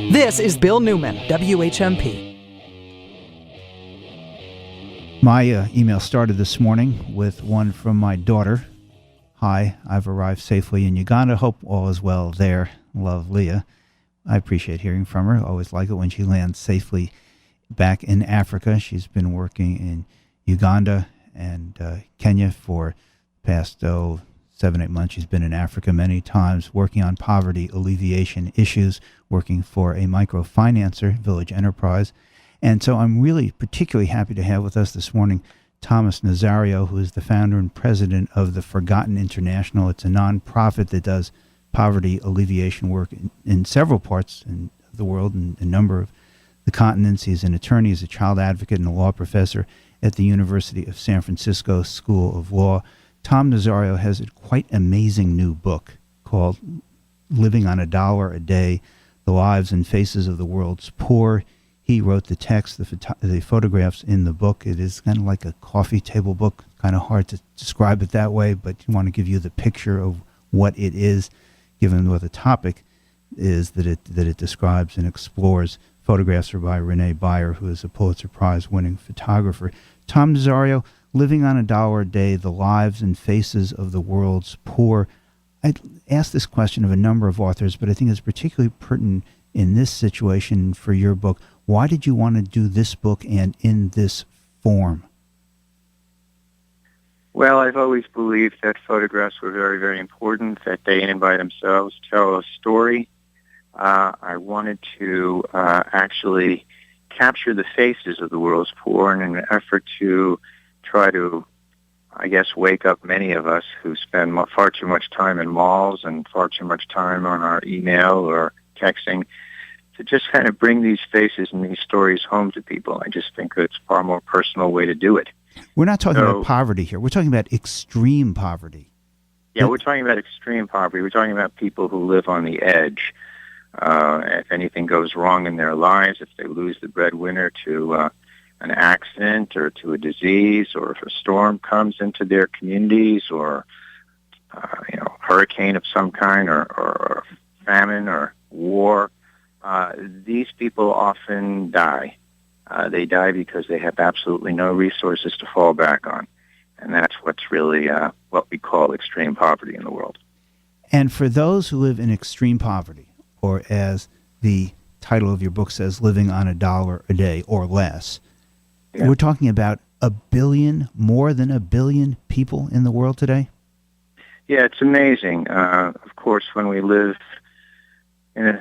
This is Bill Newman, WHMP. My email started this morning with one from my daughter. Hi, I've arrived safely in Uganda. Hope all is well there. Love, Leah. I appreciate hearing from her. Always like it when she lands safely back in Africa. She's been working in Uganda and Kenya for the past 7-8 months. She's been in Africa many times, working on poverty alleviation issues, working for a microfinancer, Village Enterprise. And so I'm really particularly happy to have with us this morning Thomas Nazario, who is the founder and president of the Forgotten International. It's a nonprofit that does poverty alleviation work in several parts of the world and a number of the continents. He's an attorney, he's a child advocate, and a law professor at the University of San Francisco School of Law. Tom Nazario has a quite amazing new book called Living on $1 a Day, The Lives and Faces of the World's Poor. He wrote the text, the photographs in the book. It is kind of like a coffee table book, kind of hard to describe it that way, but I want to give you the picture of what it is, given what the topic is that it describes and explores. Photographs are by Renee Beyer, who is a Pulitzer Prize-winning photographer. Tom Nazario, Living on $1 a Day, The Lives and Faces of the World's Poor. I asked this question of a number of authors, but I think it's particularly pertinent in this situation for your book. Why did you want to do this book and in this form? Well, I've always believed that photographs were very, very important, that they in and by themselves tell a story. I wanted to actually capture the faces of the world's poor in an effort to try to, I guess, wake up many of us who spend far too much time in malls and far too much time on our email or texting, to just kind of bring these faces and these stories home to people. I just think it's a far more personal way to do it. We're not talking about poverty here. We're talking about extreme poverty. Yeah, we're talking about extreme poverty. We're talking about people who live on the edge. If anything goes wrong in their lives, if they lose the breadwinner to an accident or to a disease, or if a storm comes into their communities, or hurricane of some kind, or famine or war, these people often die. They die because they have absolutely no resources to fall back on. And that's what's really what we call extreme poverty in the world. And for those who live in extreme poverty, or as the title of your book says, living on $1 a day or less, yeah. We're talking about 1 billion, more than 1 billion people in the world today? Yeah, it's amazing. Of course, when we live in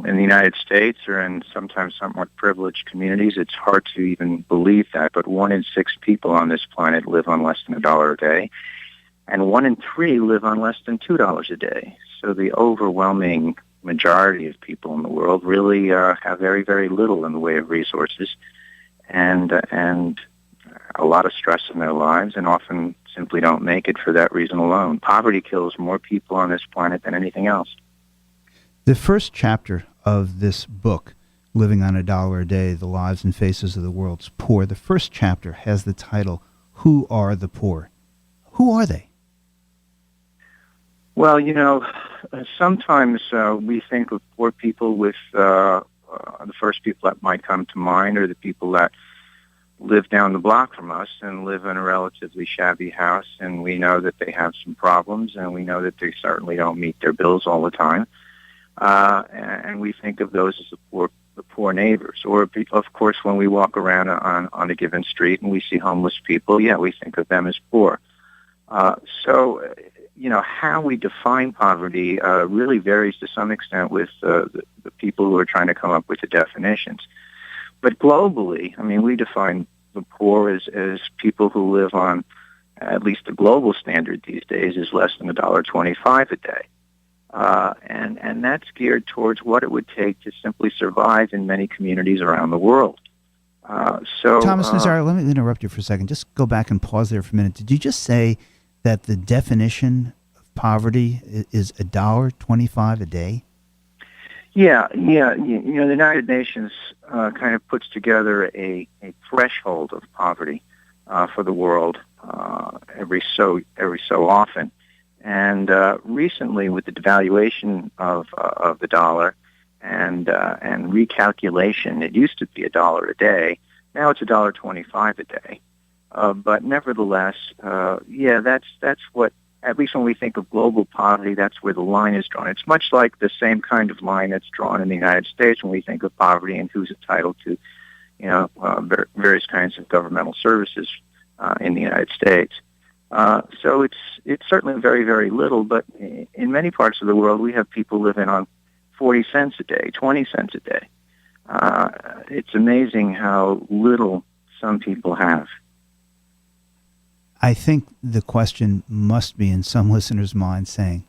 the United States or in sometimes somewhat privileged communities, it's hard to even believe that. But 1 in 6 people on this planet live on less than $1 a day, and 1 in 3 live on less than $2 a day. So the overwhelming majority of people in the world really have very, very little in the way of resources, and a lot of stress in their lives, and often simply don't make it for that reason alone. Poverty kills more people on this planet than anything else. The first chapter of this book, Living on $1 a Day, The Lives and Faces of the World's Poor, the first chapter has the title, Who Are the Poor? Who are they? Well, sometimes we think of poor people with the first people that might come to mind are the people that live down the block from us and live in a relatively shabby house, and we know that they have some problems, and we know that they certainly don't meet their bills all the time. And we think of those as the poor neighbors. Or, of course, when we walk around on a given street and we see homeless people, yeah, we think of them as poor. So, how we define poverty really varies to some extent with the people who are trying to come up with the definitions. But globally, we define the poor as people who live on, at least the global standard these days, is less than $1.25 a day. And that's geared towards what it would take to simply survive in many communities around the world. Thomas Nazario, let me interrupt you for a second. Just go back and pause there for a minute. Did you just say that the definition of poverty is $1.25 a day? Yeah. The United Nations kind of puts together a threshold of poverty for the world every so often. And recently, with the devaluation of the dollar and recalculation. It used to be $1 a day. Now it's $1.25 a day. But nevertheless, that's what, at least when we think of global poverty, that's where the line is drawn. It's much like the same kind of line that's drawn in the United States when we think of poverty and who's entitled to, various kinds of governmental services in the United States. So it's certainly very, very little, but in many parts of the world, we have people living on 40 cents a day, 20 cents a day. It's amazing how little some people have. I think the question must be in some listeners' minds saying,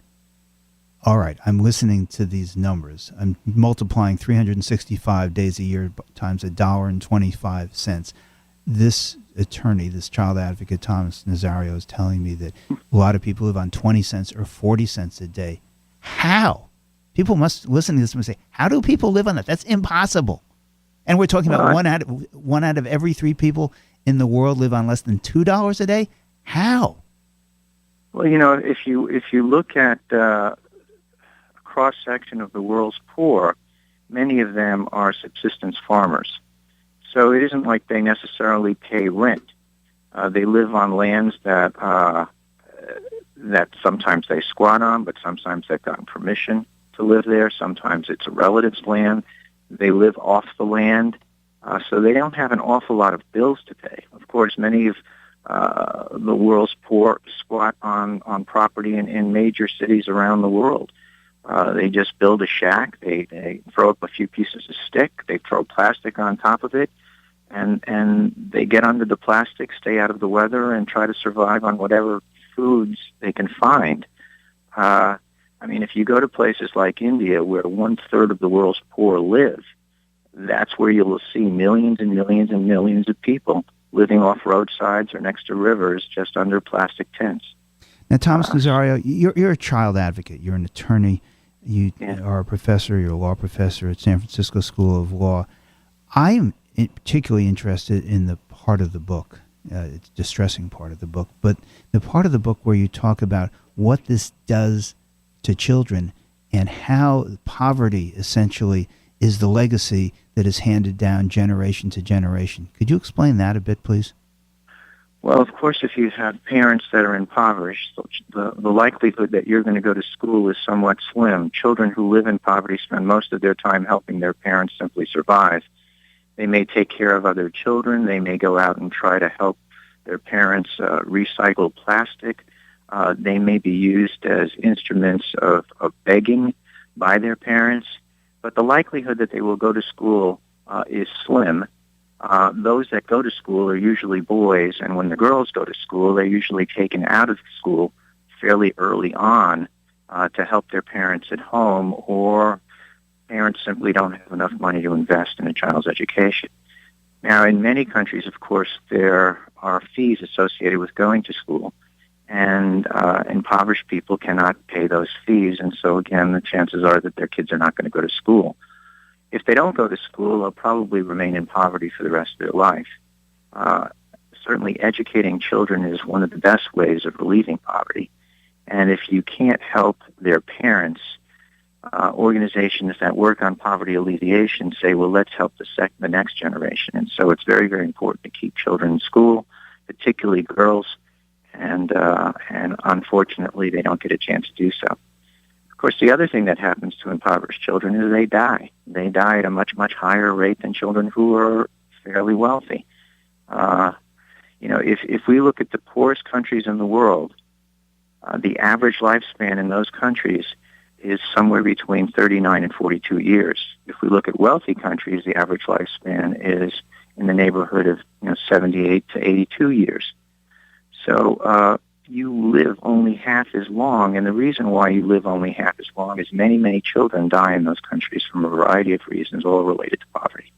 all right, I'm listening to these numbers. I'm multiplying 365 days a year times $1.25. This attorney, this child advocate, Thomas Nazario, is telling me that a lot of people live on 20 cents or 40 cents a day. How? People must listen to this and say, how do people live on that? That's impossible. And we're talking about one out of every 3 people in the world live on less than $2 a day? How? Well, if you look at a cross-section of the world's poor, many of them are subsistence farmers. So it isn't like they necessarily pay rent. They live on lands that sometimes they squat on, but sometimes they've gotten permission to live there. Sometimes it's a relative's land. They live off the land. So they don't have an awful lot of bills to pay. Of course, many of the world's poor squat on property in major cities around the world. They just build a shack. They throw up a few pieces of stick. They throw plastic on top of it, and they get under the plastic, stay out of the weather, and try to survive on whatever foods they can find. If you go to places like India, where 1/3 of the world's poor live, that's where you will see millions and millions and millions of people living off roadsides or next to rivers just under plastic tents. Now, Thomas Nazario, you're a child advocate. You're an attorney. You are a professor. You're a law professor at San Francisco School of Law. I am particularly interested in the part of the book. It's a distressing part of the book, but the part of the book where you talk about what this does to children and how poverty essentially is the legacy that is handed down generation to generation. Could you explain that a bit, please? Well, of course, if you have parents that are impoverished, the likelihood that you're going to go to school is somewhat slim. Children who live in poverty spend most of their time helping their parents simply survive. They may take care of other children. They may go out and try to help their parents recycle plastic. They may be used as instruments of begging by their parents. But the likelihood that they will go to school is slim. Those that go to school are usually boys, and when the girls go to school, they're usually taken out of school fairly early on to help their parents at home, or parents simply don't have enough money to invest in a child's education. Now, in many countries, of course, there are fees associated with going to school, and impoverished people cannot pay those fees, and so, again, the chances are that their kids are not going to go to school. If they don't go to school, they'll probably remain in poverty for the rest of their life. Certainly, educating children is one of the best ways of relieving poverty, and if you can't help their parents, organizations that work on poverty alleviation say, well, let's help the next generation. And so it's very, very important to keep children in school, particularly girls, and unfortunately, they don't get a chance to do so. Of course, the other thing that happens to impoverished children is they die. They die at a much, much higher rate than children who are fairly wealthy. If we look at the poorest countries in the world, the average lifespan in those countries is somewhere between 39 and 42 years. If we look at wealthy countries, the average lifespan is in the neighborhood of 78 to 82 years. So you live only half as long, and the reason why you live only half as long is many, many children die in those countries from a variety of reasons, all related to poverty.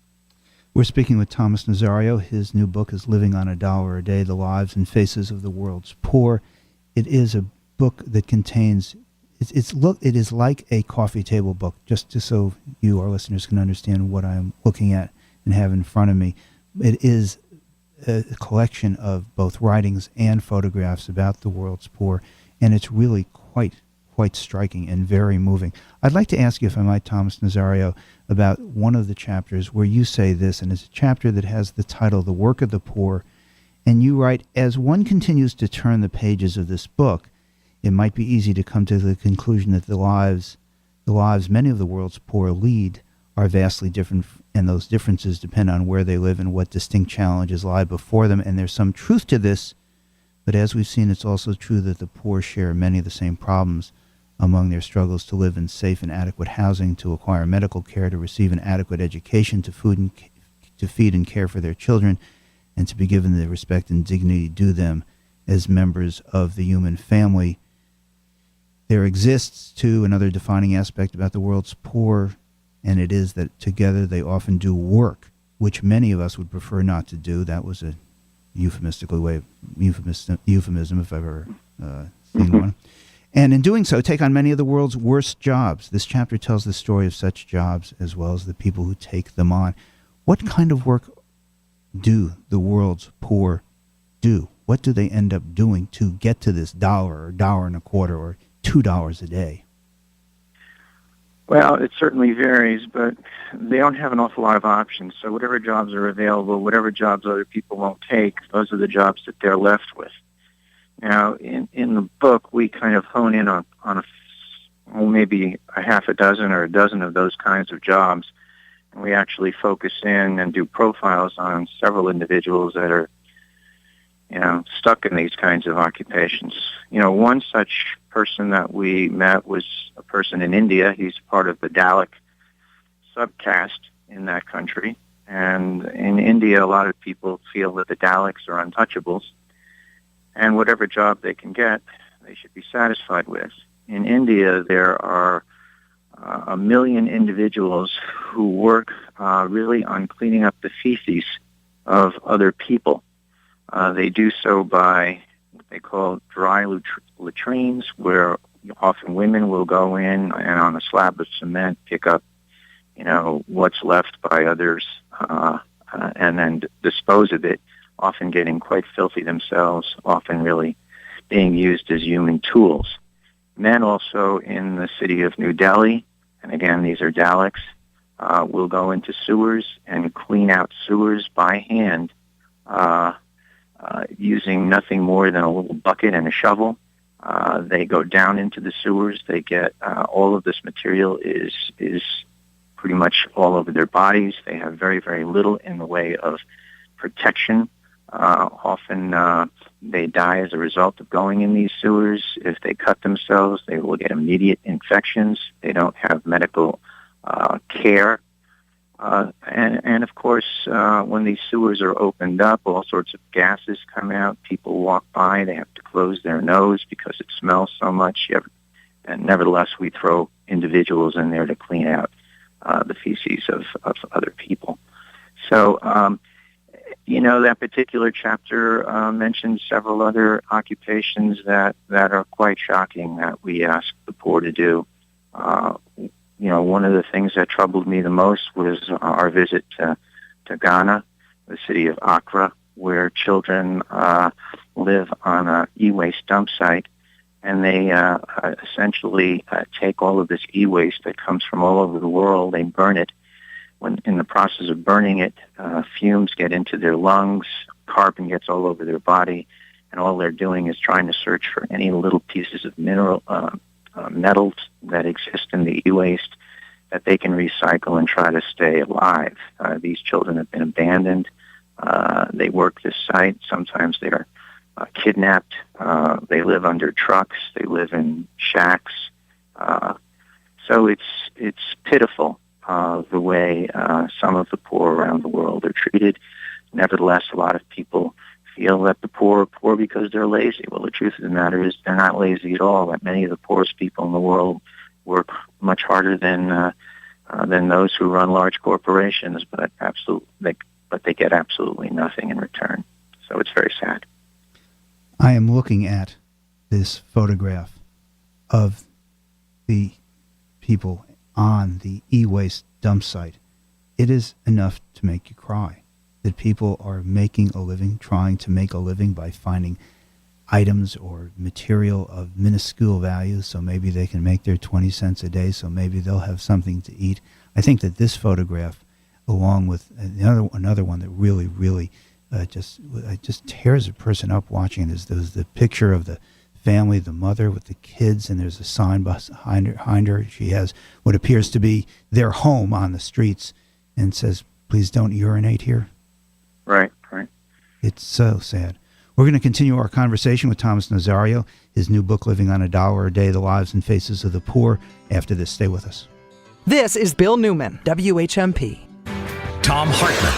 We're speaking with Thomas Nazario. His new book is Living on $1 a Day, The Lives and Faces of the World's Poor. It is a book that contains, it is like a coffee table book, just so you, our listeners, can understand what I'm looking at and have in front of me. It is a collection of both writings and photographs about the world's poor, and it's really quite quite striking and very moving. I'd like to ask you, if I might, Thomas Nazario, about one of the chapters where you say this, and it's a chapter that has the title, The Work of the Poor, and you write, as one continues to turn the pages of this book, it might be easy to come to the conclusion that the lives many of the world's poor lead are vastly different, and those differences depend on where they live and what distinct challenges lie before them, and there's some truth to this. But as we've seen, it's also true that the poor share many of the same problems among their struggles to live in safe and adequate housing, to acquire medical care, to receive an adequate education, to feed and care for their children, and to be given the respect and dignity due them as members of the human family. There exists, too, another defining aspect about the world's poor, and it is that together they often do work, which many of us would prefer not to do. That was a euphemism, if I've ever seen one. And in doing so, take on many of the world's worst jobs. This chapter tells the story of such jobs as well as the people who take them on. What kind of work do the world's poor do? What do they end up doing to get to this $1 or $1.25 or $2 a day? Well, it certainly varies, but they don't have an awful lot of options. So whatever jobs are available, whatever jobs other people won't take, those are the jobs that they're left with. Now, in the book, we kind of hone in on maybe a half a dozen or a dozen of those kinds of jobs. And we actually focus in and do profiles on several individuals that are, stuck in these kinds of occupations. One such person that we met was a person in India. He's part of the Dalit subcaste in that country. And in India, a lot of people feel that the Dalits are untouchables. And whatever job they can get, they should be satisfied with. In India, there are 1 million individuals who work really on cleaning up the feces of other people. They do so by what they call dry latrines, where often women will go in and on a slab of cement pick up, what's left by others, and then dispose of it, often getting quite filthy themselves, often really being used as human tools. Men also in the city of New Delhi, and again, these are Dalits, will go into sewers and clean out sewers by hand, using nothing more than a little bucket and a shovel. They go down into the sewers. They get all of this material is pretty much all over their bodies. They have very, very little in the way of protection. Often they die as a result of going in these sewers. If they cut themselves, they will get immediate infections. They don't have medical care. And of course, when these sewers are opened up, all sorts of gases come out. People walk by. They have to close their nose because it smells so much. And nevertheless, we throw individuals in there to clean out the feces of other people. So, that particular chapter mentions several other occupations that are quite shocking that we ask the poor to do. One of the things that troubled me the most was our visit to Ghana, the city of Accra, where children live on an e-waste dump site, and they essentially take all of this e-waste that comes from all over the world, they burn it. When in the process of burning it, fumes get into their lungs, carbon gets all over their body, and all they're doing is trying to search for any little pieces of metals that exist in the e-waste that they can recycle and try to stay alive. These children have been abandoned. They work this site. Sometimes they are kidnapped. They live under trucks. They live in shacks. So it's pitiful the way some of the poor around the world are treated. Nevertheless, a lot of people feel that the poor are poor because they're lazy. Well, the truth of the matter is they're not lazy at all. That many of the poorest people in the world work much harder than those who run large corporations, but they get absolutely nothing in return. So it's very sad. I am looking at this photograph of the people on the e-waste dump site. It is enough to make you cry that people are making a living, trying to make a living by finding items or material of minuscule value, so maybe they can make their 20 cents a day, so maybe they'll have something to eat. I think that this photograph, along with another one that really just tears a person up watching it, is the picture of the family, the mother with the kids, and there's a sign behind her. She has what appears to be their home on the streets and says, "Please don't urinate here." Right. It's so sad. We're going to continue our conversation with Thomas Nazario, his new book, Living on $1 a Day, The Lives and Faces of the Poor. After this, stay with us. This is Bill Newman, WHMP. Tom Hartman.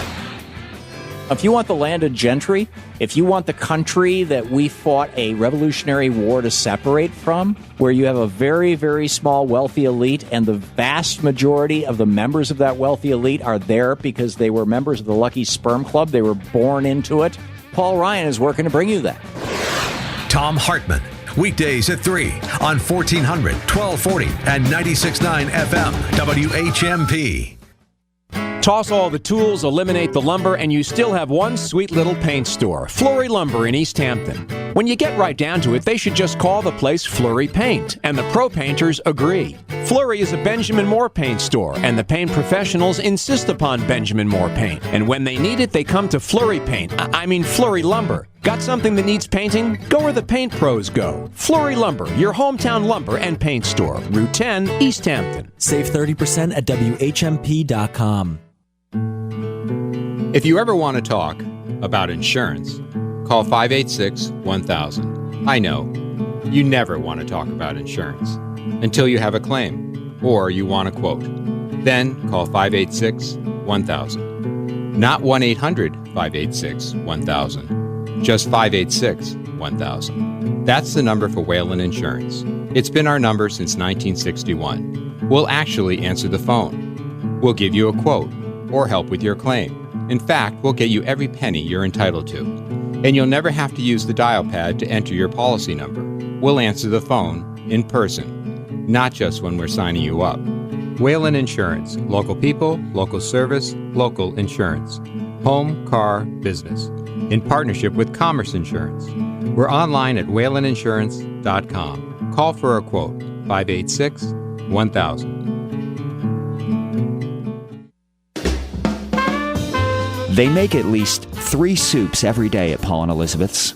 If you want the landed gentry, if you want the country that we fought a revolutionary war to separate from, where you have a very, very small wealthy elite, and the vast majority of the members of that wealthy elite are there because they were members of the Lucky Sperm Club, they were born into it, Paul Ryan is working to bring you that. Tom Hartman. Weekdays at 3 on 1400, 1240, and 96.9 FM, WHMP. Toss all the tools, eliminate the lumber, and you still have one sweet little paint store, Flurry Lumber in East Hampton. When you get right down to it, they should just call the place Flurry Paint, and the pro painters agree. Flurry is a Benjamin Moore paint store, and the paint professionals insist upon Benjamin Moore paint. And when they need it, they come to Flurry Paint. Flurry Lumber. Got something that needs painting? Go where the paint pros go. Flurry Lumber, your hometown lumber and paint store. Route 10, East Hampton. Save 30% at WHMP.com. If you ever want to talk about insurance, call 586-1000. I know, you never want to talk about insurance until you have a claim or you want a quote. Then call 586-1000. Not 1-800-586-1000. Just 586-1000. That's the number for Whalen Insurance. It's been our number since 1961. We'll actually answer the phone. We'll give you a quote or help with your claim. In fact, we'll get you every penny you're entitled to. And you'll never have to use the dial pad to enter your policy number. We'll answer the phone in person, not just when we're signing you up. Whalen Insurance. Local people, local service, local insurance. Home, car, business. In partnership with Commerce Insurance. We're online at whaleninsurance.com. Call for a quote, 586-1000. They make at least 3 soups every day at Paul and Elizabeth's.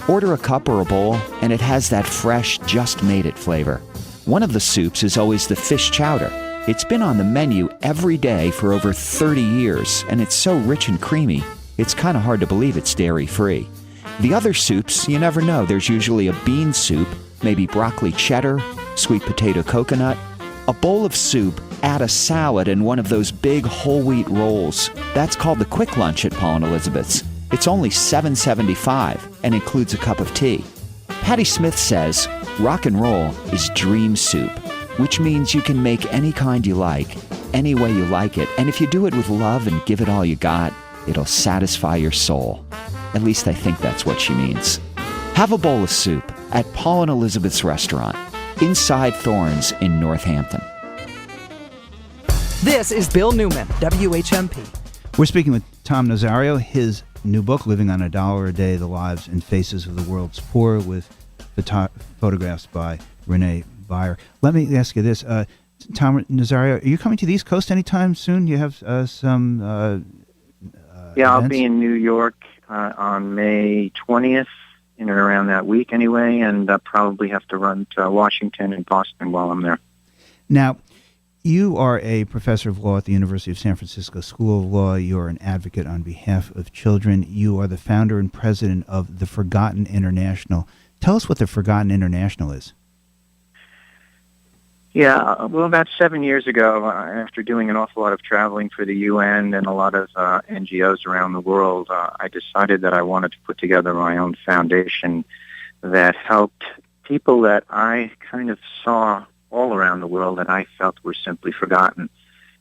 Order a cup or a bowl, and it has that fresh, just-made-it flavor. One of the soups is always the fish chowder. It's been on the menu every day for over 30 years, and it's so rich and creamy, it's kind of hard to believe it's dairy-free. The other soups, you never know. There's usually a bean soup, maybe broccoli cheddar, sweet potato coconut. A bowl of soup, add a salad and one of those big whole wheat rolls. That's called the quick lunch at Paul and Elizabeth's. It's only $7.75 and includes a cup of tea. Patty Smith says, rock and roll is dream soup, which means you can make any kind you like, any way you like it, and if you do it with love and give it all you got, it'll satisfy your soul. At least I think that's what she means. Have a bowl of soup at Paul and Elizabeth's restaurant, inside Thorns in Northampton. This is Bill Newman, WHMP. We're speaking with Tom Nazario, his new book, Living on $1 a Day, The Lives and Faces of the World's Poor, with photographs by Renee Beyer. Let me ask you this. Tom Nazario, are you coming to the East Coast anytime soon? You have some Yeah, I'll events? be in New York on May 20th, in and around that week anyway, and probably have to run to Washington and Boston while I'm there. Now, you are a professor of law at the University of San Francisco School of Law. You're an advocate on behalf of children. You are the founder and president of the Forgotten International. Tell us what the Forgotten International is. Yeah, well, about 7 years ago, after doing an awful lot of traveling for the UN and a lot of NGOs around the world, I decided that I wanted to put together my own foundation that helped people that I kind of saw all around the world that I felt were simply forgotten.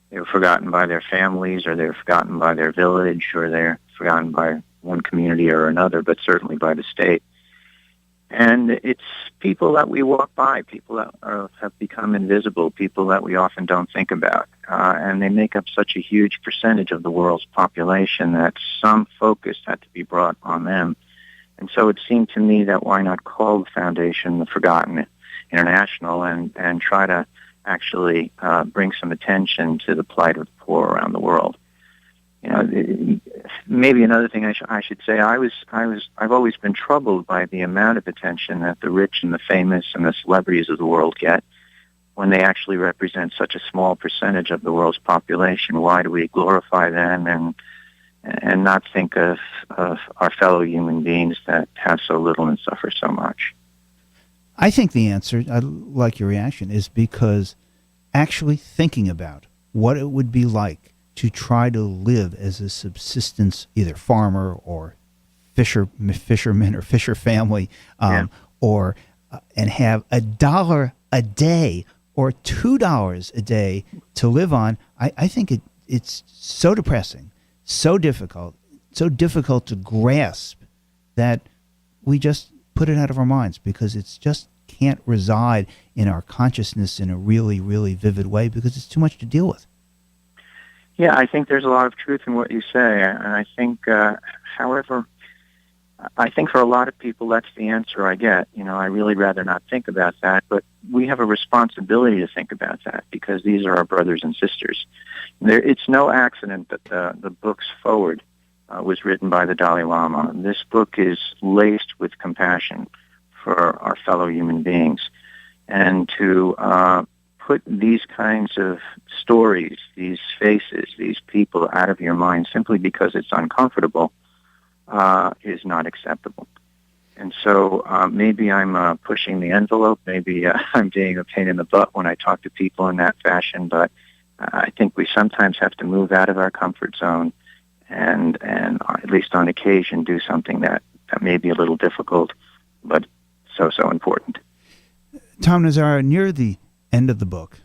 They were forgotten by their families, or they were forgotten by their village, or they're forgotten by one community or another, but certainly by the state. And it's people that we walk by, people that have become invisible, people that we often don't think about. And they make up such a huge percentage of the world's population that some focus had to be brought on them And so it seemed to me that why not call the foundation the Forgotten International and try to actually bring some attention to the plight of the poor around the world. You know, maybe another thing I should say, I've always been troubled by the amount of attention that the rich and the famous and the celebrities of the world get when they actually represent such a small percentage of the world's population. Why do we glorify them and not think of our fellow human beings that have so little and suffer so much? I think the answer, I like your reaction, is because actually thinking about what it would be like to try to live as a subsistence, either farmer or fisherman or fisher family, or and have $1 a day or $2 a day to live on. I think it's so depressing, so difficult to grasp that we just put it out of our minds because it's just can't reside in our consciousness in a really, really vivid way because it's too much to deal with. Yeah, I think there's a lot of truth in what you say. And I think, however, I think for a lot of people, that's the answer I get. You know, I really rather not think about that. But we have a responsibility to think about that because these are our brothers and sisters. It's no accident that the book's foreword was written by the Dalai Lama. This book is laced with compassion for our fellow human beings. And to put these kinds of stories, these faces, these people out of your mind simply because it's uncomfortable is not acceptable. And so maybe I'm pushing the envelope. Maybe I'm being a pain in the butt when I talk to people in that fashion. But I think we sometimes have to move out of our comfort zone and at least on occasion, do something that may be a little difficult, but so important. Tom Nazario, near the end of the book,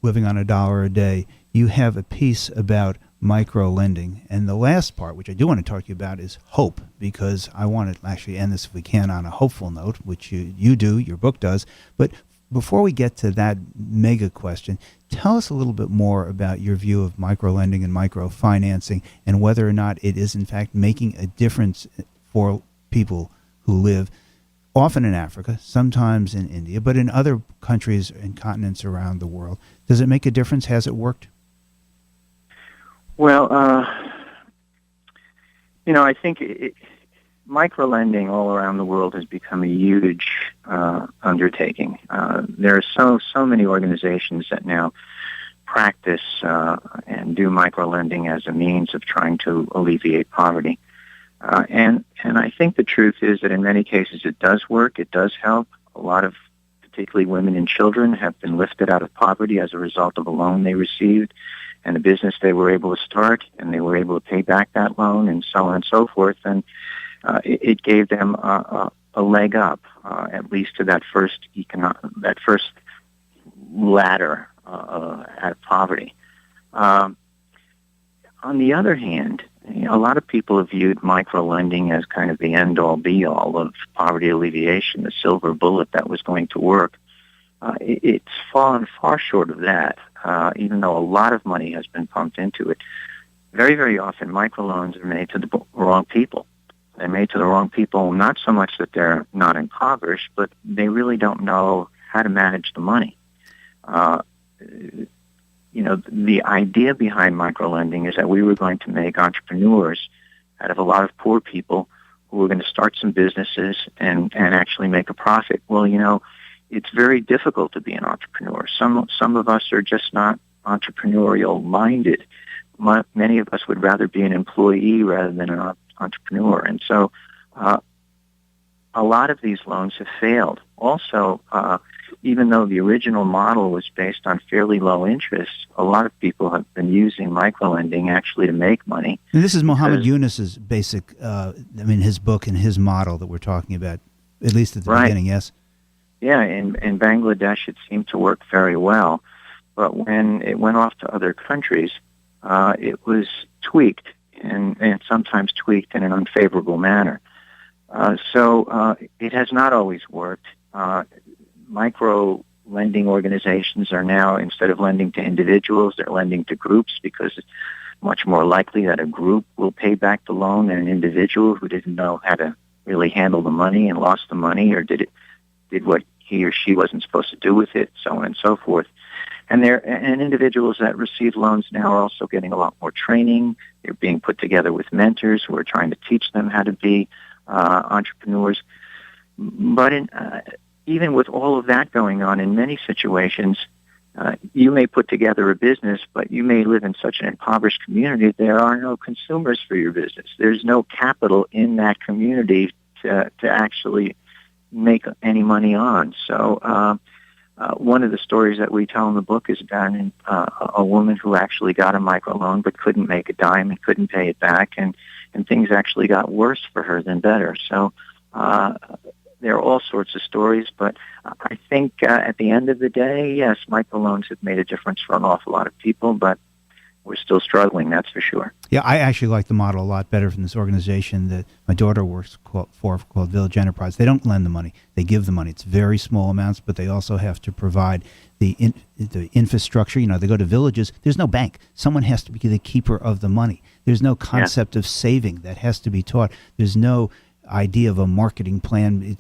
Living on $1 a Day, you have a piece about micro-lending. And the last part, which I do want to talk to you about, is hope, because I want to actually end this, if we can, on a hopeful note, which you do, your book does. But before we get to that mega question, tell us a little bit more about your view of micro-lending and microfinancing and whether or not it is, in fact, making a difference for people who live often in Africa, sometimes in India, but in other countries and continents around the world. Does it make a difference? Has it worked? Well, I think microlending all around the world has become a huge undertaking. There are so many organizations that now practice and do microlending as a means of trying to alleviate poverty. And I think the truth is that in many cases it does work, it does help. A lot of particularly women and children have been lifted out of poverty as a result of a loan they received and a business they were able to start, and they were able to pay back that loan and so on and so forth. And it gave them a leg up, at least to that first ladder out of poverty. On the other hand, a lot of people have viewed micro-lending as kind of the end-all, be-all of poverty alleviation, the silver bullet that was going to work. It's fallen far short of that, even though a lot of money has been pumped into it. Very, very often, microloans are made to the wrong people. They're made to the wrong people, not so much that they're not impoverished, but they really don't know how to manage the money. The idea behind microlending is that we were going to make entrepreneurs out of a lot of poor people who were going to start some businesses and actually make a profit. Well, it's very difficult to be an entrepreneur. Some of us are just not entrepreneurial minded. Many of us would rather be an employee rather than an entrepreneur. And so a lot of these loans have failed. Also, even though the original model was based on fairly low interest, a lot of people have been using microlending actually to make money. And this is Muhammad Yunus's basic, his book and his model that we're talking about, at least at the beginning, yes? Yeah, in Bangladesh it seemed to work very well, but when it went off to other countries, it was tweaked, and sometimes tweaked in an unfavorable manner. So it has not always worked. Micro-lending organizations are now, instead of lending to individuals, they're lending to groups because it's much more likely that a group will pay back the loan than an individual who didn't know how to really handle the money and lost the money, or did what he or she wasn't supposed to do with it, so on and so forth. And individuals that receive loans now are also getting a lot more training. They're being put together with mentors who are trying to teach them how to be entrepreneurs. But even with all of that going on, in many situations, you may put together a business, but you may live in such an impoverished community, there are no consumers for your business. There's no capital in that community to actually make any money on. So one of the stories that we tell in the book is about a woman who actually got a microloan but couldn't make a dime and couldn't pay it back, and things actually got worse for her than better. So there are all sorts of stories, but I think at the end of the day, yes, microloans have made a difference for an awful lot of people, but we're still struggling, that's for sure. Yeah, I actually like the model a lot better from this organization that my daughter works for called Village Enterprise. They don't lend the money. They give the money. It's very small amounts, but they also have to provide the infrastructure. You know, they go to villages. There's no bank. Someone has to be the keeper of the money. There's no concept of saving that has to be taught. There's no idea of a marketing plan.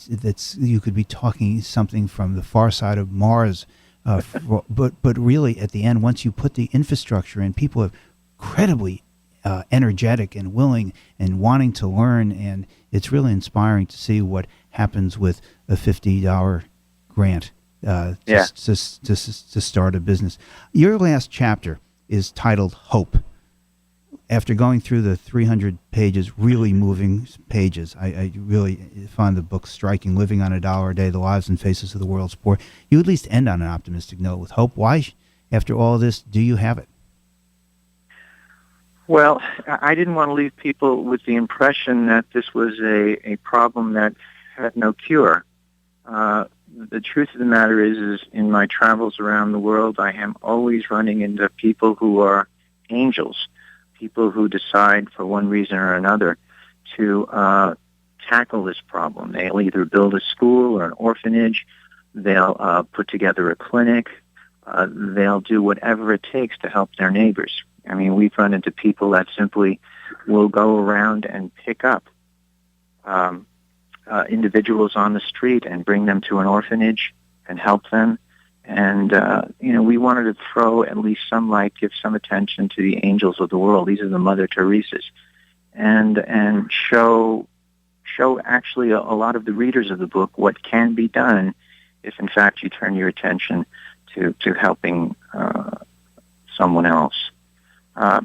You could be talking something from the far side of Mars. But really, at the end, once you put the infrastructure in, people are incredibly energetic and willing and wanting to learn, and it's really inspiring to see what happens with a $50 grant to start a business. Your last chapter is titled Hope. After going through the 300 pages, really moving pages, I really find the book striking. Living on $1 a day, the lives and faces of the world's poor. You at least end on an optimistic note with hope. Why, after all this, do you have it? Well, I didn't want to leave people with the impression that this was a problem that had no cure. The truth of the matter is in my travels around the world, I am always running into people who are angels, people who decide for one reason or another to tackle this problem. They'll either build a school or an orphanage, they'll put together a clinic, they'll do whatever it takes to help their neighbors. I mean, we've run into people that simply will go around and pick up individuals on the street and bring them to an orphanage and help them. And, we wanted to throw at least some light, give some attention to the angels of the world. These are the Mother Teresas. And show actually a lot of the readers of the book what can be done if, in fact, you turn your attention to helping someone else. I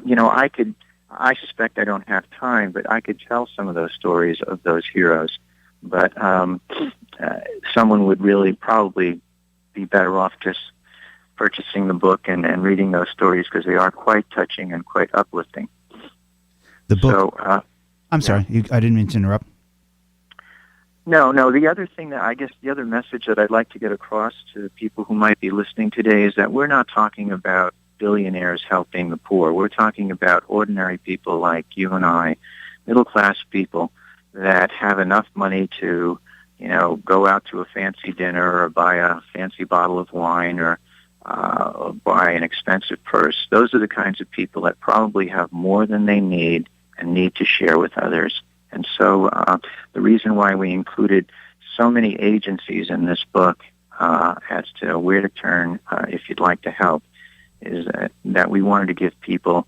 suspect I don't have time, but I could tell some of those stories of those heroes. But someone would really probably be better off just purchasing the book and reading those stories, because they are quite touching and quite uplifting. The book. So, I'm sorry, I didn't mean to interrupt. No. The other thing the other message that I'd like to get across to people who might be listening today is that we're not talking about billionaires helping the poor. We're talking about ordinary people like you and I, middle-class people that have enough money to go out to a fancy dinner or buy a fancy bottle of wine or buy an expensive purse. Those are the kinds of people that probably have more than they need and need to share with others. And so the reason why we included so many agencies in this book as to where to turn if you'd like to help is that we wanted to give people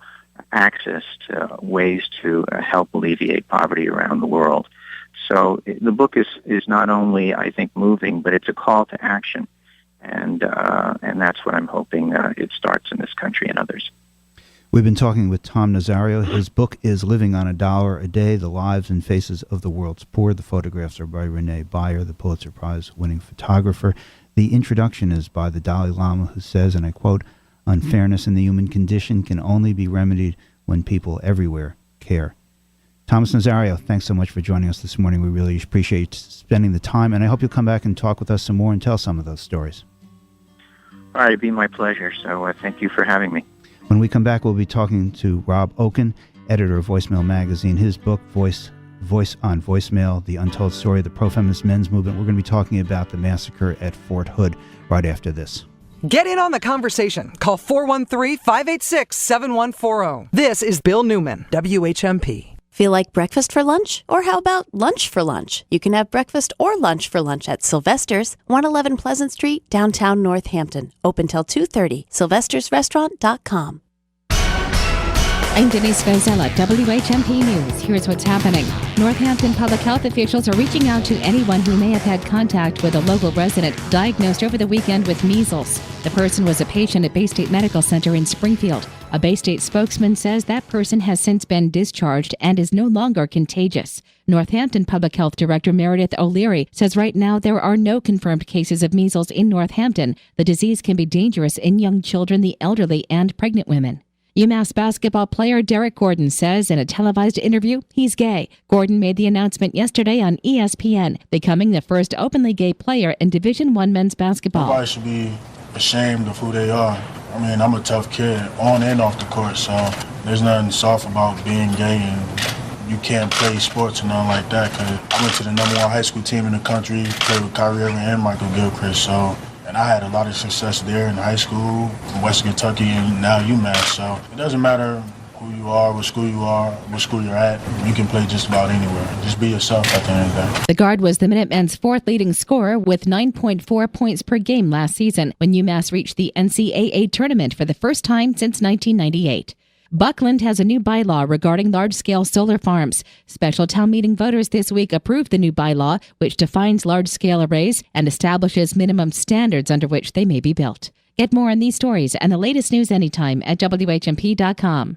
access to ways to help alleviate poverty around the world. So the book is not only, I think, moving, but it's a call to action, and that's what I'm hoping it starts in this country and others. We've been talking with Tom Nazario. His book is Living on $1 a Day, The Lives and Faces of the World's Poor. The photographs are by Renee Beyer, the Pulitzer Prize-winning photographer. The introduction is by the Dalai Lama, who says, and I quote, "Unfairness in the human condition can only be remedied when people everywhere care." Thomas Nazario, thanks so much for joining us this morning. We really appreciate you spending the time, and I hope you'll come back and talk with us some more and tell some of those stories. All right, it'd be my pleasure. So thank you for having me. When we come back, we'll be talking to Rob Oken, editor of Voicemail Magazine. His book, Voice on Voicemail, The Untold Story of the Pro-Feminist Men's Movement. We're going to be talking about the massacre at Fort Hood right after this. Get in on the conversation. Call 413-586-7140. This is Bill Newman, WHMP. Feel like breakfast for lunch? Or how about lunch for lunch? You can have breakfast or lunch for lunch at Sylvester's, 111 Pleasant Street, downtown Northampton. Open till 2:30. Sylvester'sRestaurant.com. I'm Denise Gonzalez, WHMP News. Here's what's happening. Northampton public health officials are reaching out to anyone who may have had contact with a local resident diagnosed over the weekend with measles. The person was a patient at Bay State Medical Center in Springfield. A Bay State spokesman says that person has since been discharged and is no longer contagious. Northampton Public Health Director Meredith O'Leary says right now there are no confirmed cases of measles in Northampton. The disease can be dangerous in young children, the elderly, and pregnant women. UMass basketball player Derek Gordon says in a televised interview he's gay. Gordon made the announcement yesterday on ESPN, becoming the first openly gay player in Division I men's basketball. Nobody should be ashamed of who they are. I mean, I'm a tough kid, on and off the court, so there's nothing soft about being gay, and you can't play sports or nothing like that, because I went to the #1 high school team in the country, played with Kyrie Irving and Michael Gilchrist, and I had a lot of success there in high school, in Western Kentucky, and now UMass. So it doesn't matter who you are, what school you are, what school you're at. You can play just about anywhere. Just be yourself at the end of the day. The guard was the Minutemen's fourth leading scorer with 9.4 points per game last season when UMass reached the NCAA tournament for the first time since 1998. Buckland has a new bylaw regarding large-scale solar farms. Special town meeting voters this week approved the new bylaw, which defines large-scale arrays and establishes minimum standards under which they may be built. Get more on these stories and the latest news anytime at WHMP.com.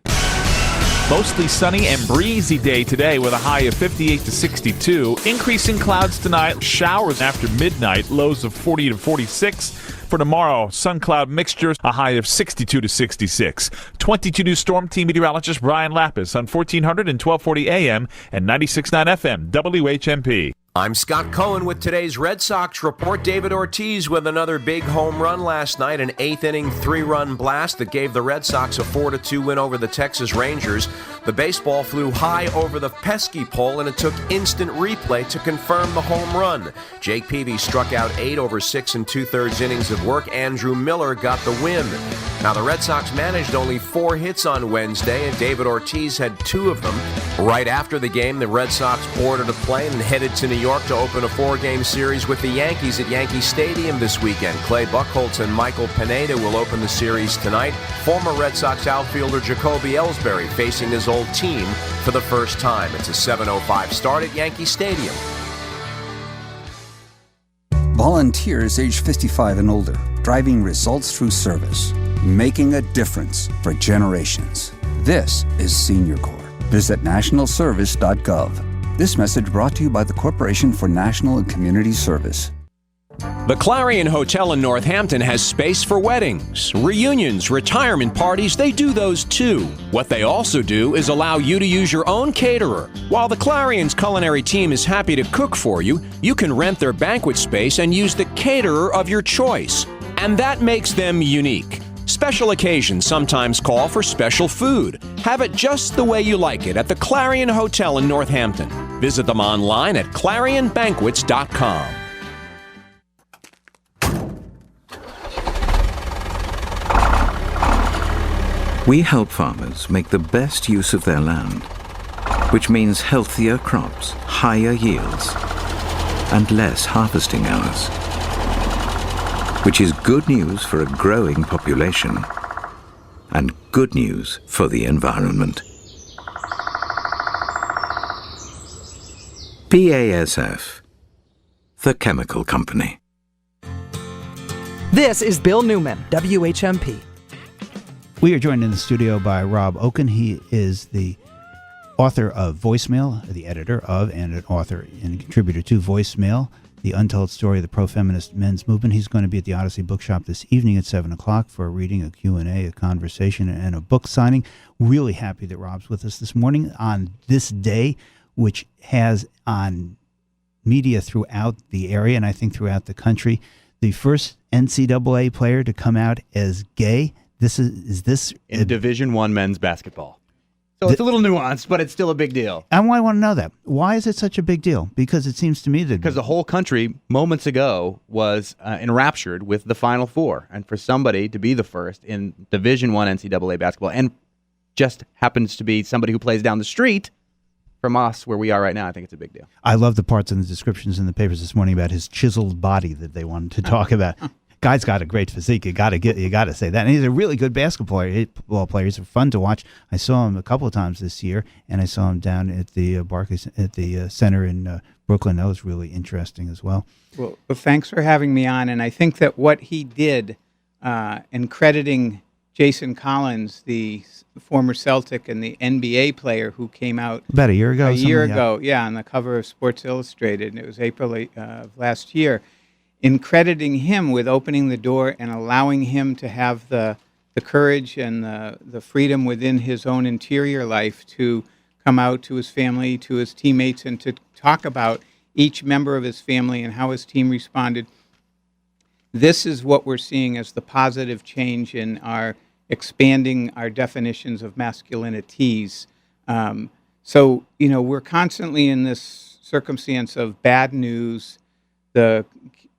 Mostly sunny and breezy day today with a high of 58 to 62. Increasing clouds tonight, showers after midnight, lows of 40 to 46. For tomorrow, sun-cloud mixtures, a high of 62 to 66. 22 News Storm Team meteorologist Brian Lapis on 1400 and 1240 AM and 96.9 FM, WHMP. I'm Scott Cohen with today's Red Sox report. David Ortiz with another big home run last night, an eighth-inning three-run blast that gave the Red Sox a 4-2 win over the Texas Rangers. The baseball flew high over the pesky pole, and it took instant replay to confirm the home run. Jake Peavy struck out 8 over 6 2/3 innings of work. Andrew Miller got the win. Now, the Red Sox managed only 4 hits on Wednesday, and David Ortiz had 2 of them. Right after the game, the Red Sox boarded a plane and headed to New York to open a 4-game series with the Yankees at Yankee Stadium this weekend. Clay Buchholz and Michael Pineda will open the series tonight. Former Red Sox outfielder Jacoby Ellsbury facing his old team for the first time. It's a 7:05 start at Yankee Stadium. Volunteers age 55 and older, driving results through service, making a difference for generations. This is Senior Corps. Visit nationalservice.gov. This message brought to you by the Corporation for National and Community Service. The Clarion Hotel in Northampton has space for weddings, reunions, retirement parties. They do those too. What they also do is allow you to use your own caterer. While the Clarion's culinary team is happy to cook for you, you can rent their banquet space and use the caterer of your choice. And that makes them unique. Special occasions sometimes call for special food. Have it just the way you like it at the Clarion Hotel in Northampton. Visit them online at clarionbanquets.com. We help farmers make the best use of their land, which means healthier crops, higher yields, and less harvesting hours, which is good news for a growing population and good news for the environment. BASF, the chemical company. This is Bill Newman, WHMP. We are joined in the studio by Rob Oken. He is the author of Voicemail, the editor of, and an author and contributor to Voicemail, The Untold Story of the Pro-Feminist Men's Movement. He's going to be at the Odyssey Bookshop this evening at 7 o'clock for a reading, a Q&A, a conversation, and a book signing. Really happy that Rob's with us this morning on this day, which has on media throughout the area, and I think throughout the country, the first NCAA player to come out as gay. This is this in Division I men's basketball. So it's a little nuanced, but it's still a big deal. And I want to know that. Why is it such a big deal? Because it seems to me that... Because the whole country, moments ago, was enraptured with the Final Four. And for somebody to be the first in Division I NCAA basketball, and just happens to be somebody who plays down the street, from us where we are right now, I think it's a big deal. I love the parts in the descriptions in the papers this morning about his chiseled body that they wanted to talk about. Guy's got a great physique. You got to say that. And he's a really good basketball player. He's fun to watch. I saw him a couple of times this year, and I saw him down at the Barclays at the center in Brooklyn. That was really interesting as well. Well, thanks for having me on. And I think that what he did in crediting Jason Collins, the former Celtic and the NBA player who came out about a year ago. On the cover of Sports Illustrated, and it was April of last year. In crediting him with opening the door and allowing him to have the courage and the freedom within his own interior life to come out to his family, to his teammates, and to talk about each member of his family and how his team responded. This is what we're seeing as the positive change in our expanding our definitions of masculinities. So, we're constantly in this circumstance of bad news, the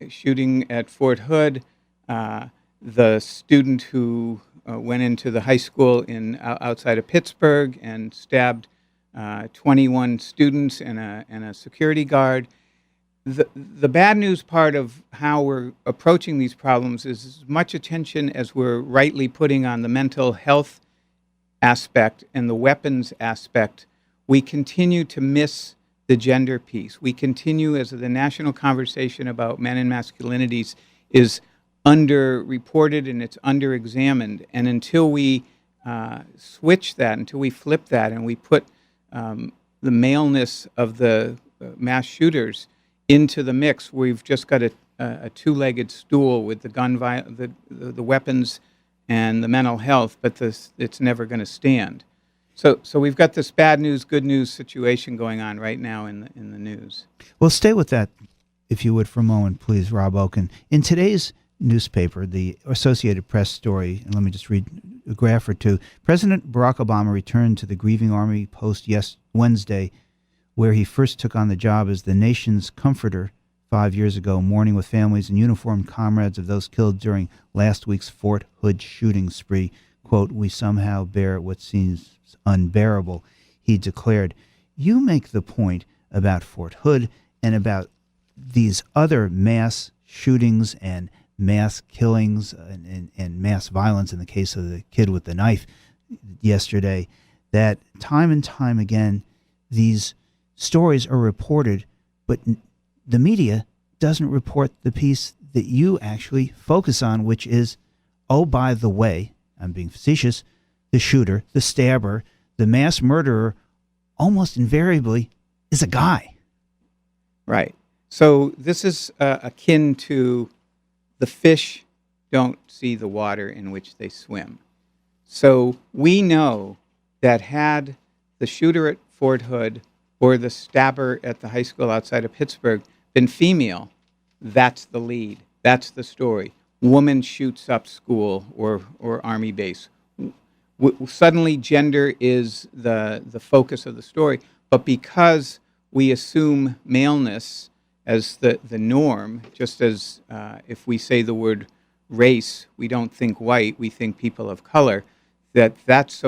shooting at Fort Hood, the student who went into the high school outside of Pittsburgh and stabbed 21 students and a security guard. The bad news part of how we're approaching these problems is as much attention as we're rightly putting on the mental health aspect and the weapons aspect. We continue to miss the gender piece. We continue, as the national conversation about men and masculinities is underreported and it's underexamined. And until we switch that, until we flip that, and we put the maleness of the mass shooters into the mix, we've just got a two-legged stool with the weapons and the mental health, but it's never going to stand. So we've got this bad news, good news situation going on right now in the news. Well, stay with that, if you would, for a moment, please, Rob Oken. In today's newspaper, the Associated Press story, and let me just read a graph or two. President Barack Obama returned to the grieving Army post Wednesday, where he first took on the job as the nation's comforter 5 years ago, mourning with families and uniformed comrades of those killed during last week's Fort Hood shooting spree. Quote, "We somehow bear what seems unbearable," he declared. You make the point about Fort Hood and about these other mass shootings and mass killings and mass violence in the case of the kid with the knife yesterday, that time and time again these stories are reported, but the media doesn't report the piece that you actually focus on, which is, oh, by the way, I'm being facetious, the shooter, the stabber, the mass murderer, almost invariably is a guy. Right. So this is akin to the fish don't see the water in which they swim. So we know that had the shooter at Fort Hood or the stabber at the high school outside of Pittsburgh been female, that's the lead. That's the story. Woman shoots up school or Army base. Suddenly gender is the focus of the story. But because we assume maleness as the norm, just as if we say the word race, we don't think white, we think people of color, that's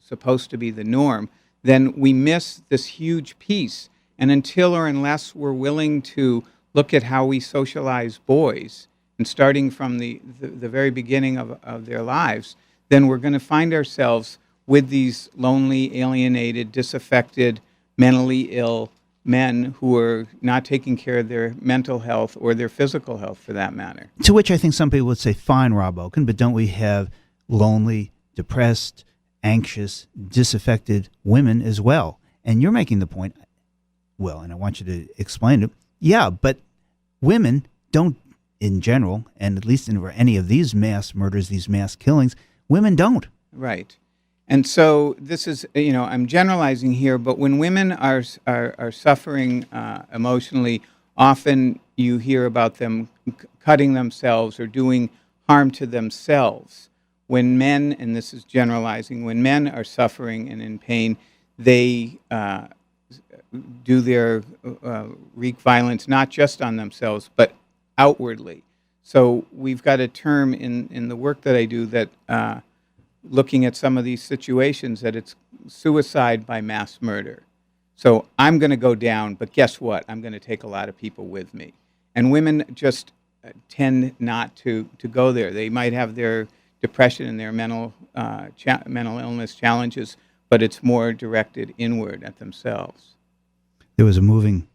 supposed to be the norm, then we miss this huge piece. And until or unless we're willing to look at how we socialize boys, and starting from the very beginning of their lives, then we're going to find ourselves with these lonely, alienated, disaffected, mentally ill men who are not taking care of their mental health or their physical health, for that matter. To which I think some people would say, fine, Rob Oken, but don't we have lonely, depressed, anxious, disaffected women as well? And you're making the point, well, and I want you to explain it. Yeah, but women don't, in general, and at least in any of these mass murders, these mass killings, women don't. Right. And so this is, I'm generalizing here, but when women are suffering emotionally, often you hear about them cutting themselves or doing harm to themselves. When men, and this is generalizing, when men are suffering and in pain, they do their wreak violence not just on themselves, but outwardly. So we've got a term in the work that I do that looking at some of these situations, that it's suicide by mass murder. So I'm going to go down, but guess what? I'm going to take a lot of people with me. And women just tend not to go there. They might have their depression and their mental illness challenges, but it's more directed inward at themselves. There was a moving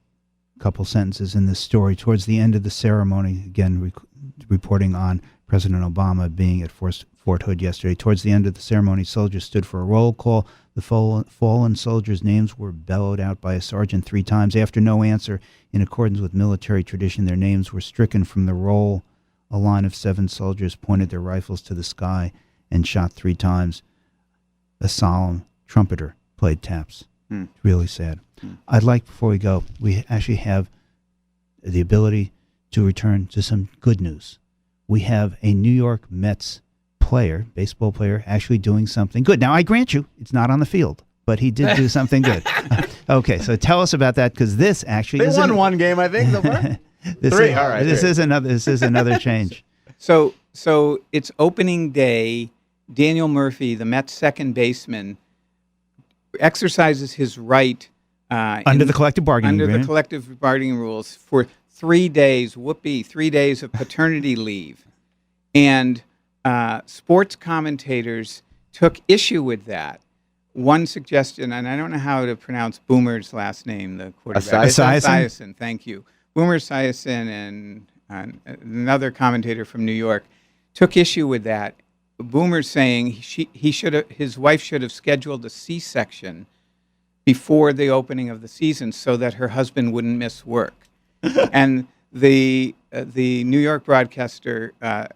couple sentences in this story. Towards the end of the ceremony, again, reporting on President Obama being at Fort Hood yesterday. Towards the end of the ceremony, soldiers stood for a roll call. The fallen soldiers' names were bellowed out by a sergeant 3 times. After no answer, in accordance with military tradition, their names were stricken from the roll. A line of 7 soldiers pointed their rifles to the sky and shot 3 times. A solemn trumpeter played taps. Really sad. I'd like, before we go, we actually have the ability to return to some good news. We have a New York Mets player, baseball player, actually doing something good. Now, I grant you, it's not on the field, but he did do something good. Okay, so tell us about that, because this actually they won one game, I think, so far. 3. All right. This is another change. So it's opening day. Daniel Murphy, the Mets second baseman, exercises his right under the collective bargaining rules for 3 days. 3 days of paternity leave, and sports commentators took issue with that. One suggestion, and I don't know how to pronounce Boomer's last name, the quarterback. Esiason. Thank you. Boomer Esiason and another commentator from New York took issue with that. Boomer's saying his wife should have scheduled a C-section before the opening of the season so that her husband wouldn't miss work. And the New York broadcaster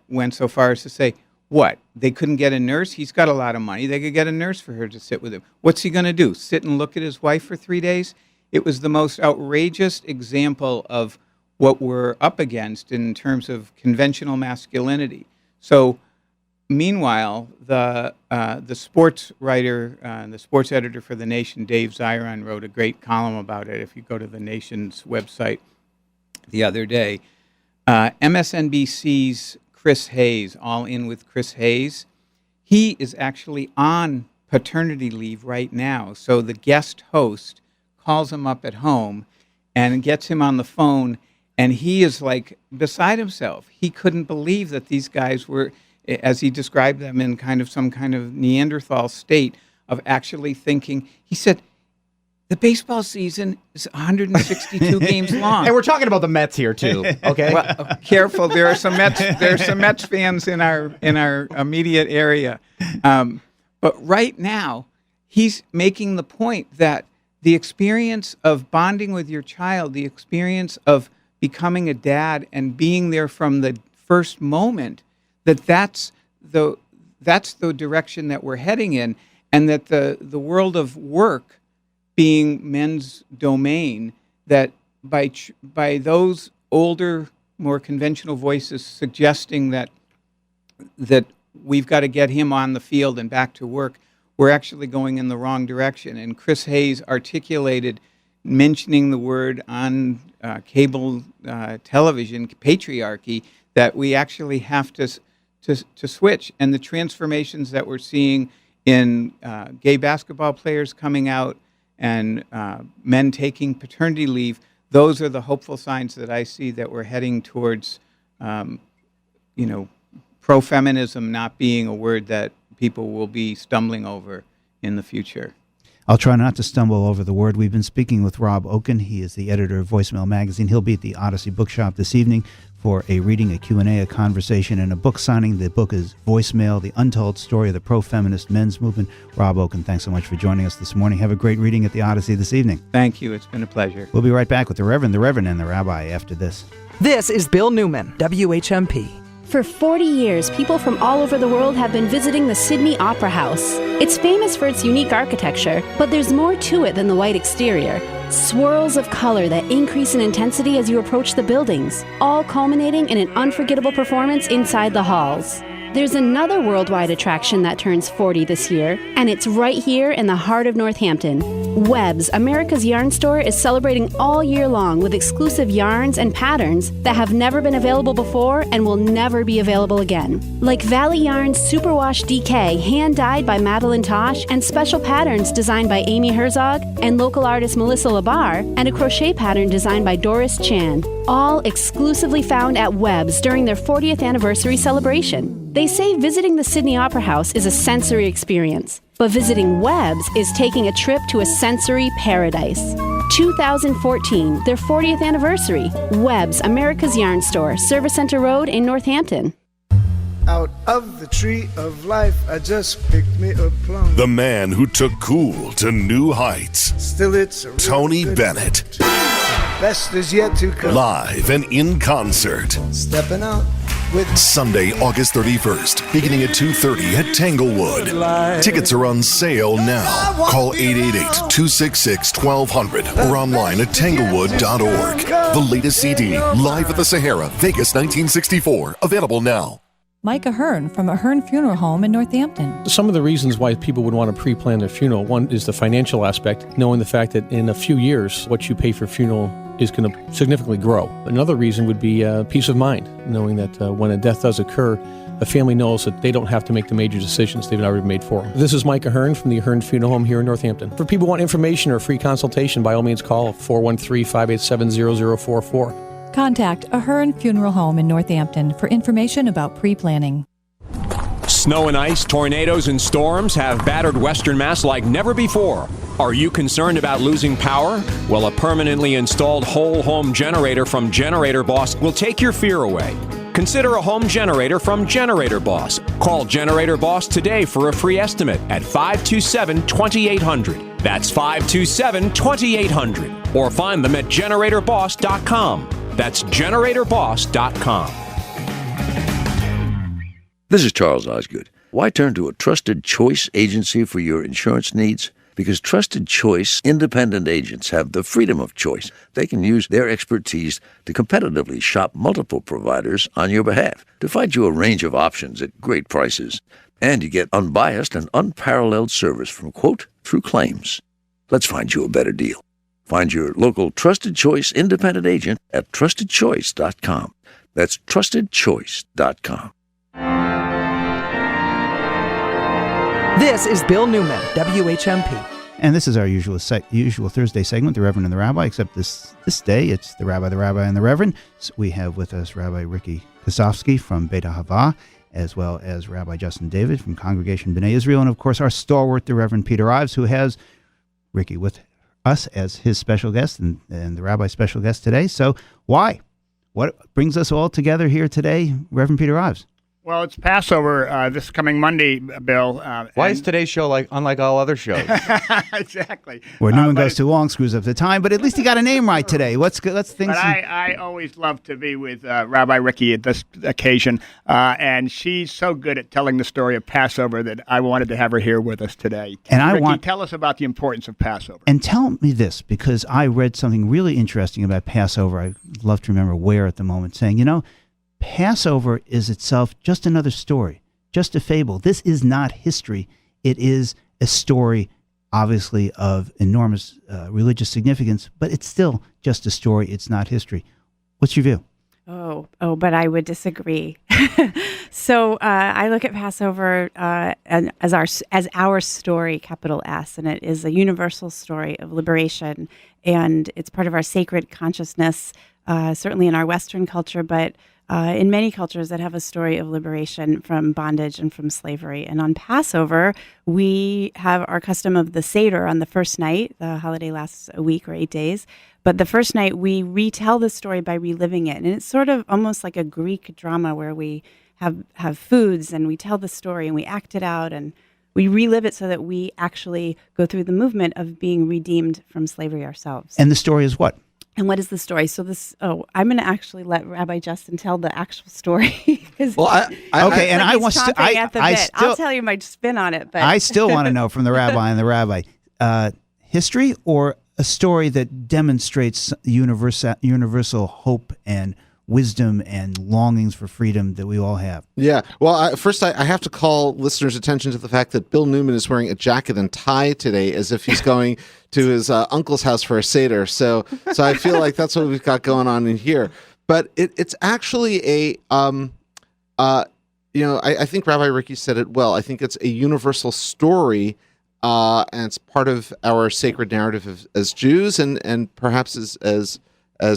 went so far as to say, what? They couldn't get a nurse? He's got a lot of money. They could get a nurse for her to sit with him. What's he going to do? Sit and look at his wife for 3 days? It was the most outrageous example of what we're up against in terms of conventional masculinity. So, meanwhile, the sports writer, the sports editor for The Nation, Dave Ziron, wrote a great column about it. If you go to The Nation's website the other day, MSNBC's Chris Hayes, All In with Chris Hayes, he is actually on paternity leave right now. So the guest host calls him up at home and gets him on the phone, and he is like beside himself. He couldn't believe that these guys were, as he described them, in some kind of Neanderthal state of actually thinking. He said, the baseball season is 162 games long. And we're talking about the Mets here too. Okay. Well, careful. There are some Mets fans in our immediate area. But right now, he's making the point that the experience of bonding with your child, the experience of becoming a dad and being there from the first moment, that's the direction that we're heading in, and that the world of work being men's domain, that by those older, more conventional voices suggesting that we've got to get him on the field and back to work, we're actually going in the wrong direction. And Chris Hayes articulated, mentioning the word on cable television, patriarchy, that we actually have to switch. And the transformations that we're seeing in gay basketball players coming out and men taking paternity leave, those are the hopeful signs that I see that we're heading towards, pro-feminism not being a word that people will be stumbling over in the future. I'll try not to stumble over the word. We've been speaking with Rob Oken. He is the editor of Voicemail Magazine. He'll be at the Odyssey Bookshop this evening for a reading, a Q&A, a conversation, and a book signing. The book is Voicemail, The Untold Story of the Pro-Feminist Men's Movement. Rob Oken, thanks so much for joining us this morning. Have a great reading at the Odyssey this evening. Thank you. It's been a pleasure. We'll be right back with the Reverend, and the Rabbi after this. This is Bill Newman, WHMP. For 40 years, people from all over the world have been visiting the Sydney Opera House. It's famous for its unique architecture, but there's more to it than the white exterior. Swirls of color that increase in intensity as you approach the buildings, all culminating in an unforgettable performance inside the halls. There's another worldwide attraction that turns 40 this year, and it's right here in the heart of Northampton. Webb's, America's yarn store, is celebrating all year long with exclusive yarns and patterns that have never been available before and will never be available again. Like Valley Yarn's Superwash DK, hand-dyed by Madeline Tosh, and special patterns designed by Amy Herzog and local artist Melissa Labar, and a crochet pattern designed by Doris Chan. All exclusively found at Webb's during their 40th anniversary celebration. They say visiting the Sydney Opera House is a sensory experience, but visiting Webb's is taking a trip to a sensory paradise. 2014, their 40th anniversary. Webb's, America's Yarn Store, Service Center Road in Northampton. Out of the tree of life, I just picked me a plum. The man who took cool to new heights. Still it's a Tony Bennett. Best is yet to come. Live and in concert. Stepping out with Sunday, August 31st, beginning at 2:30 at Tanglewood. Tickets are on sale now. Call 888-266-1200 or online at tanglewood.org. The latest CD, Live at the Sahara, Vegas 1964, available now. Micah Hearn from Ahern Funeral Home in Northampton. Some of the reasons why people would want to pre-plan their funeral, one is the financial aspect, knowing the fact that in a few years, what you pay for funeral is going to significantly grow. Another reason would be peace of mind, knowing that when a death does occur, a family knows that they don't have to make the major decisions they've already made for them. This is Micah Hearn from the Ahern Funeral Home here in Northampton. For people who want information or a free consultation, by all means call 413-587-0044. Contact Ahern Funeral Home in Northampton for information about pre-planning. Snow and ice, tornadoes, and storms have battered Western Mass like never before. Are you concerned about losing power? Well, a permanently installed whole home generator from Generator Boss will take your fear away. Consider a home generator from Generator Boss. Call Generator Boss today for a free estimate at 527-2800. That's 527-2800. Or find them at GeneratorBoss.com. That's GeneratorBoss.com. This is Charles Osgood. Why turn to a trusted choice agency for your insurance needs? Because trusted choice independent agents have the freedom of choice. They can use their expertise to competitively shop multiple providers on your behalf to find you a range of options at great prices. And you get unbiased and unparalleled service from quote through claims. Let's find you a better deal. Find your local Trusted Choice independent agent at trustedchoice.com. That's trustedchoice.com. This is Bill Newman, WHMP. And this is our usual Thursday segment, The Reverend and the Rabbi, except this day it's the Rabbi, and the Reverend. So we have with us Rabbi Ricky Kosofsky from Beit Ahava, as well as Rabbi Justin David from Congregation B'nai Israel, and of course our stalwart, the Reverend Peter Ives, who has Ricky with us as his special guest and the Rabbi's special guest today. So why? What brings us all together here today, Reverend Peter Ives? Well, it's Passover this coming Monday, Bill. Why is today's show unlike all other shows? Exactly. Where no one goes too long, screws up the time. But at least he got a name right today. Let's things. But I always love to be with Rabbi Ricky at this occasion, and she's so good at telling the story of Passover that I wanted to have her here with us today. And Ricky, tell us about the importance of Passover. And tell me this, because I read something really interesting about Passover. I love to remember where at the moment, saying, Passover is itself just another story, just a fable. This is not history. It is a story, obviously, of enormous religious significance, but it's still just a story. It's not history. What's your view? Oh, but I would disagree. So I look at Passover as our story, capital S, and it is a universal story of liberation, and it's part of our sacred consciousness, certainly in our Western culture, but in many cultures that have a story of liberation from bondage and from slavery. And on Passover, we have our custom of the Seder on the first night. The holiday lasts a week or 8 days. But the first night, we retell the story by reliving it. And it's sort of almost like a Greek drama where we have foods and we tell the story and we act it out and we relive it so that we actually go through the movement of being redeemed from slavery ourselves. And the story is what? And what is the story? So I'm going to actually let Rabbi Justin tell the actual story. Well, I'll tell you my spin on it. But I still want to know from the Rabbi and the Rabbi, history or a story that demonstrates universal hope and wisdom and longings for freedom that we all have. Yeah. Well, first I have to call listeners' attention to the fact that Bill Newman is wearing a jacket and tie today as if he's going to his uncle's house for a Seder. So I feel like that's what we've got going on in here. But it's actually I think Rabbi Ricky said it well. I think it's a universal story, and it's part of our sacred narrative as Jews and perhaps as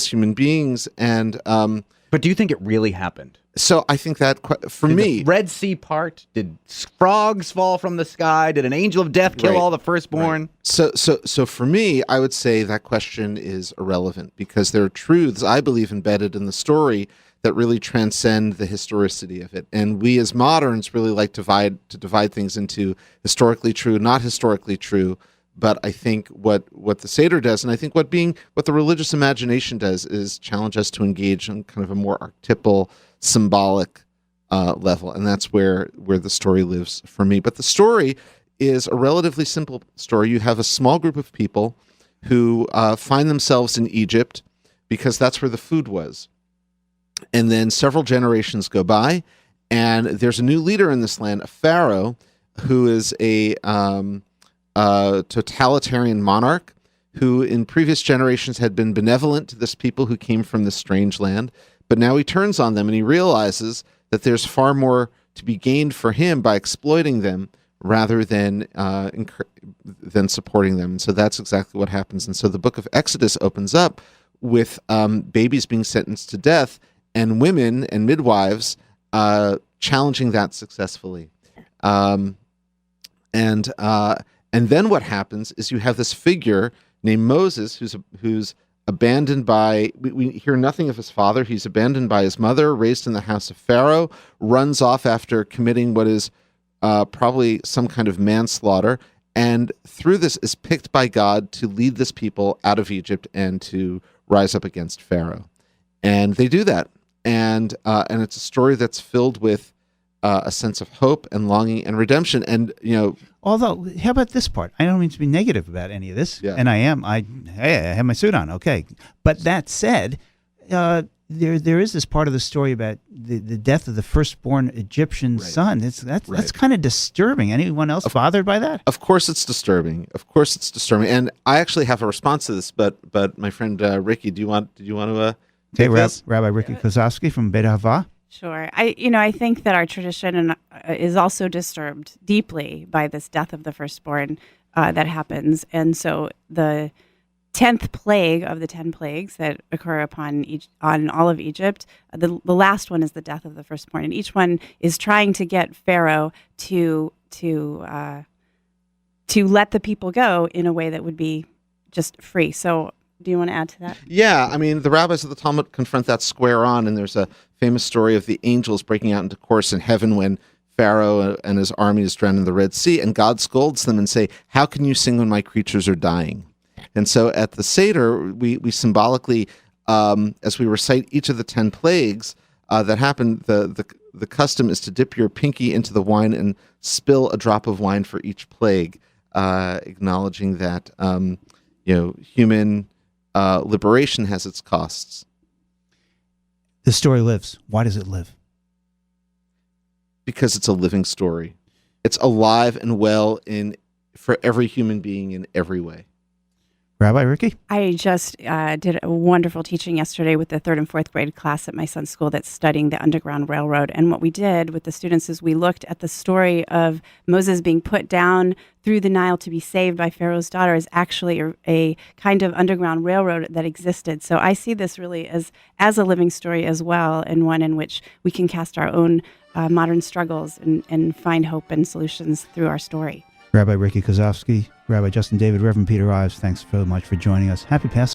human beings. And but do you think it really happened? So I think that for me, the Red Sea part. Did frogs fall from the sky? Did an angel of death kill all the firstborn? Right. So for me, I would say that question is irrelevant because there are truths I believe embedded in the story that really transcend the historicity of it. And we as moderns really like to divide things into historically true, not historically true. But I think what the Seder does, and I think what the religious imagination does, is challenge us to engage on kind of a more archetypal, symbolic level. And that's where the story lives for me. But the story is a relatively simple story. You have a small group of people who find themselves in Egypt because that's where the food was. And then several generations go by, and there's a new leader in this land, a pharaoh, who is a totalitarian monarch who in previous generations had been benevolent to this people who came from this strange land. But now he turns on them and he realizes that there's far more to be gained for him by exploiting them rather than supporting them. And so that's exactly what happens. And so the book of Exodus opens up with babies being sentenced to death and women and midwives challenging that successfully. And then what happens is you have this figure named Moses who's abandoned by, we hear nothing of his father. He's abandoned by his mother, raised in the house of Pharaoh, runs off after committing what is probably some kind of manslaughter, and through this is picked by God to lead this people out of Egypt and to rise up against Pharaoh. And they do that. And it's a story that's filled with a sense of hope and longing and redemption. And, although, how about this part? I don't mean to be negative about any of this, and I am. I have my suit on, okay. But that said, there is this part of the story about the death of the firstborn Egyptian son. That's kind of disturbing. Anyone else bothered by that? Of course it's disturbing. And I actually have a response to this, but my friend Ricky, did you want to Hey, Rabbi Ricky Kozowski from Beit Hava. Sure. I think that our tradition is also disturbed deeply by this death of the firstborn that happens. And so the 10th plague of the 10 plagues that occur on all of Egypt, the last one is the death of the firstborn. And each one is trying to get Pharaoh to let the people go in a way that would be just free. So do you want to add to that? Yeah, I mean, the rabbis of the Talmud confront that square on, and there's a famous story of the angels breaking out into chorus in heaven when Pharaoh and his army is drowned in the Red Sea, and God scolds them and say, "How can you sing when my creatures are dying?" And so at the Seder, we symbolically, as we recite each of the 10 plagues that happen, the custom is to dip your pinky into the wine and spill a drop of wine for each plague, acknowledging that human liberation has its costs. The story lives. Why does it live? Because it's a living story. It's alive and well for every human being in every way. Rabbi Ricky? I just did a wonderful teaching yesterday with the 3rd and 4th grade class at my son's school that's studying the Underground Railroad. And what we did with the students is we looked at the story of Moses being put down through the Nile to be saved by Pharaoh's daughter as actually a kind of Underground Railroad that existed. So I see this really as a living story as well, and one in which we can cast our own modern struggles and find hope and solutions through our story. Rabbi Ricky Kozowski, Rabbi Justin David, Reverend Peter Ives, thanks so much for joining us. Happy Passover.